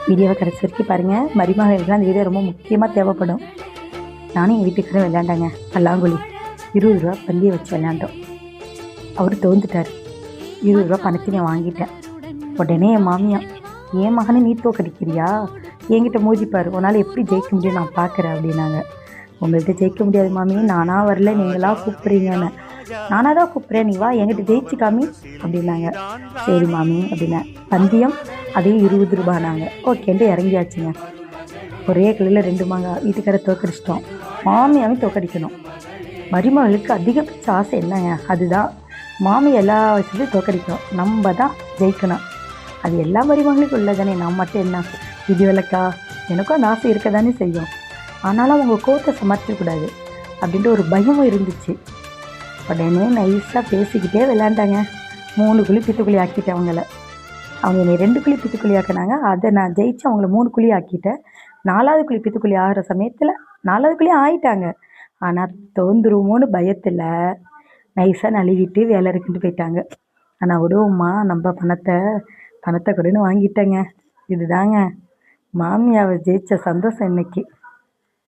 வீடியோவை கடைசி வரைக்கும் பாருங்கள். மருமகளுக்குலாம் அந்த வீடியோ ரொம்ப முக்கியமாக தேவைப்படும். நானும் எங்கள் வீட்டுக்கு விளையாண்டாங்க. பல்லாங்குழி 20 ரூபா பந்தியை வச்சு விளையாண்டோம். அவர் தோந்துட்டார். 20 ரூபா பணத்தை நான் வாங்கிட்டேன். உடனே என் மாமியா, என் மகனை நீ தோக்கடிக்கிறியா, என்கிட்ட மோதிப்பார், உன்னால் எப்படி ஜெயிக்க முடியும் நான் பார்க்குறேன் அப்படின்னாங்க. உங்கள்கிட்ட ஜெயிக்க முடியாது மாமி, நானாக வரல, நீங்களா கூப்பிட்றீங்கன்னு. நானாக தான் கூப்பிட்றேன், நீ வா என்கிட்ட ஜெயிச்சு காமி அப்படின்னாங்க. சரி மாமி அப்படின்னா. பந்தயம் அதே 20 ரூபானாங்க. ஓகேன்ட்டு இறங்கியாச்சுங்க. ஒரே கிளையில் 2 மாங்காய். வீட்டுக்கார தோக்கடிச்சிட்டோம். மாமியாவையும் தோக்கடிக்கணும். மருமகளுக்கு அதிகபட்ச ஆசை என்னங்க, அதுதான் மாமி எல்லா விஷயத்தையும் தோக்கடிக்கணும், நம்ம தான் ஜெயிக்கணும். அது எல்லா மருமகளுக்கும் உள்ளதானே, நான் மட்டும் என்ன விதிவிலக்கா? எனக்கும் அந்த ஆசை இருக்க தானே செய்யும். ஆனாலும் அவங்க கோவத்தை சமாளிக்கக்கூடாது அப்படின்ட்டு ஒரு பயமும் இருந்துச்சு. உடனே நைஸாக பேசிக்கிட்டே விளையாண்டாங்க. 3 குழி பித்துக்குழி ஆக்கிட்டேன் அவங்கள. அவங்க என்னை 2 குழி பித்துக்குழி ஆக்கினாங்க. அதை நான் ஜெயிச்சு அவங்கள 3 குழி ஆக்கிட்டேன். 4வது குழி பித்துக்குழி ஆகிற சமயத்தில் 4வது குழி ஆகிட்டாங்க. ஆனால் தோந்துருவோமோன்னு பயத்தில் நைஸாக நழுவிட்டு வேலை இருக்குன்ட்டு போயிட்டாங்க. ஆனால் விடுவோம்மா, நம்ம பணத்தை கொடுன்னு வாங்கிட்டேங்க. இதுதாங்க மாமியாவை ஜெயித்த சந்தோஷம் இன்னைக்கு.